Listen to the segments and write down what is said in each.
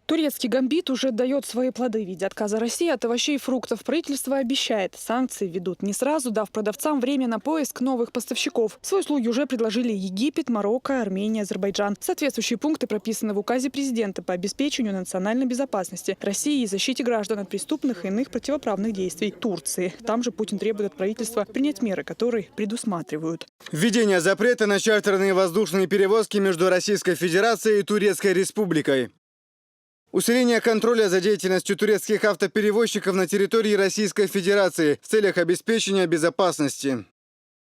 Турецкий гамбит уже дает свои плоды в виде отказа России от овощей и фруктов. Правительство обещает, санкции ведут не сразу, дав продавцам время на поиск новых поставщиков. Свои услуги уже предложили Египет, Марокко, Армения, Азербайджан. Соответствующие пункты прописаны в указе президента по обеспечению национальной безопасности России и защите граждан от преступных и иных противоправных действий Турции. Там же Путин требует от правительства принять меры, которые предусматривают введение запрета на чартерные воздушные перевозки между Российской Федерацией и Турецкой Республикой. Усиление контроля за деятельностью турецких автоперевозчиков на территории Российской Федерации в целях обеспечения безопасности.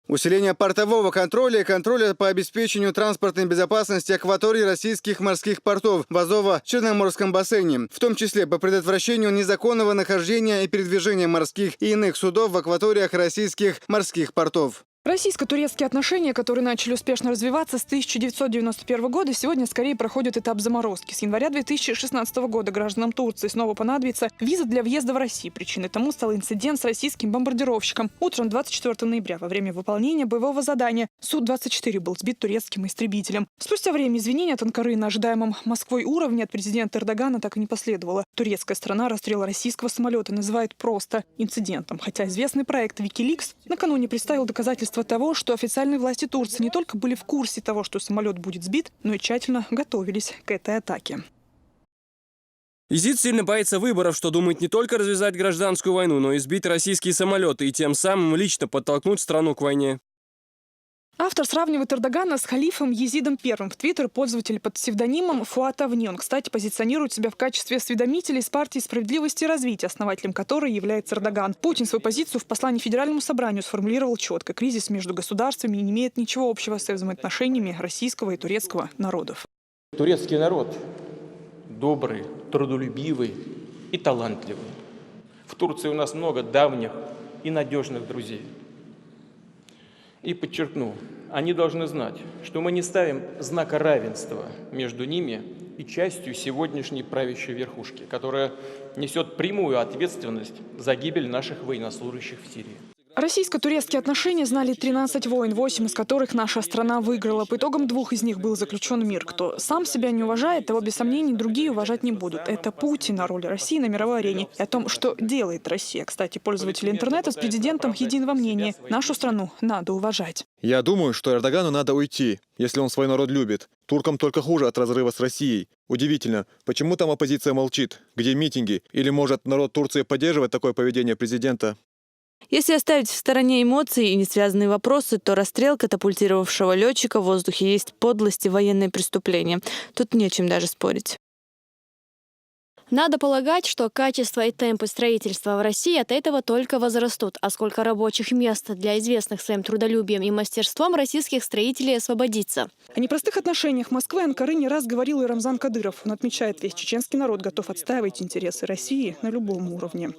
Усиление портового контроля и контроля по обеспечению транспортной безопасности акваторий российских морских портов в Азово-Черноморском бассейне, в том числе по предотвращению незаконного нахождения и передвижения морских и иных судов в акваториях российских морских портов. Российско-турецкие отношения, которые начали успешно развиваться с 1991 года, сегодня скорее проходят этап заморозки. С января 2016 года гражданам Турции снова понадобится виза для въезда в Россию. Причиной тому стал инцидент с российским бомбардировщиком. Утром 24 ноября во время выполнения боевого задания Су-24 был сбит турецким истребителем. Спустя время извинения от Анкары на ожидаемом Москвой уровне от президента Эрдогана так и не последовало. Турецкая сторона расстрел российского самолета называет просто инцидентом. Хотя известный проект Wikileaks накануне представил доказательства того, что официальные власти Турции не только были в курсе того, что самолет будет сбит, но и тщательно готовились к этой атаке. ИЗИД сильно боится выборов, что думает не только развязать гражданскую войну, но и сбить российские самолеты и тем самым лично подтолкнуть страну к войне. Автор сравнивает Эрдогана с халифом Езидом I. В Твиттер пользователь под псевдонимом Фуат Авни. Он, кстати, позиционирует себя в качестве осведомителя из партии «Справедливости и развития», основателем которой является Эрдоган. Путин свою позицию в послании Федеральному собранию сформулировал четко. Кризис между государствами не имеет ничего общего с взаимоотношениями российского и турецкого народов. Турецкий народ добрый, трудолюбивый и талантливый. В Турции у нас много давних и надежных друзей. И подчеркну, они должны знать, что мы не ставим знака равенства между ними и частью сегодняшней правящей верхушки, которая несет прямую ответственность за гибель наших военнослужащих в Сирии. Российско-турецкие отношения знали 13 войн, 8 из которых наша страна выиграла. По итогам 2 из них был заключен мир. Кто сам себя не уважает, того без сомнений другие уважать не будут. Это Путин о роли России на мировой арене и о том, что делает Россия. Кстати, пользователи интернета с президентом единого мнения. Нашу страну надо уважать. Я думаю, что Эрдогану надо уйти, если он свой народ любит. Туркам только хуже от разрыва с Россией. Удивительно, почему там оппозиция молчит? Где митинги? Или, может, народ Турции поддерживает такое поведение президента? Если оставить в стороне эмоции и несвязанные вопросы, то расстрел катапультировавшего летчика в воздухе есть подлость и военные преступления. Тут нечем даже спорить. Надо полагать, что качество и темпы строительства в России от этого только возрастут. А сколько рабочих мест для известных своим трудолюбием и мастерством российских строителей освободится. О непростых отношениях Москвы и Анкары не раз говорил и Рамзан Кадыров. Он отмечает, весь чеченский народ готов отстаивать интересы России на любом уровне.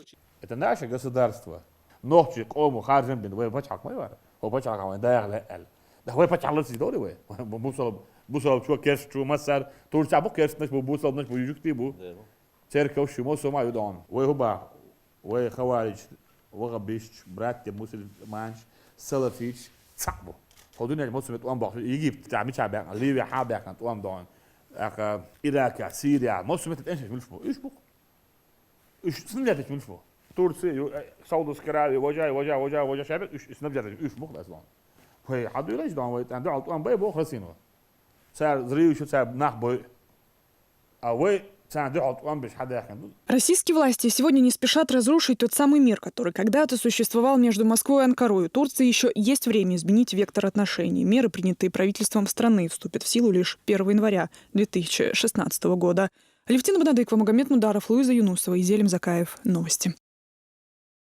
Это наше государство. نحكي قوم وخارجين بين وين بتحك ما يعرف هو بتحك عن داخل ال ده هو بتحك على سيدوري وين بوصل شو كيرش شو مسار طول شعبه كيرش نش بوصل نش بيجوكتي بو تركه وشو مو سمع يدون وهو با وخوارج وغبيش برات مسلم مانش سلفيش صعبه خدونا الموسم توام باخ يجيب تعمل شعب ليبيا حابه كانت توام دون العراق سوريا موسم تنش مش بو ايش بو ايش سنه مش بو Turция, Saudiyske Arabia, وجا شعب نبجد إيش بخل أصلاً. هي حدو ليش دام ويت عنده عطوان بيبو خلصينه. صار زريو شو صار نخبو. أوي صار عنده عطوان بيش حدا يحكي. Российские власти сегодня не спешат разрушить тот самый мир, который когда-то существовал между Москвой и Анкарой. У Турции еще есть время изменить вектор отношений. Меры, принятые правительством страны, вступят в силу лишь 1 января 2016 года. Алевтина Бонадыкова, Магомед Мударов, Луиза Юнусова и Зелим Закаев. Новости.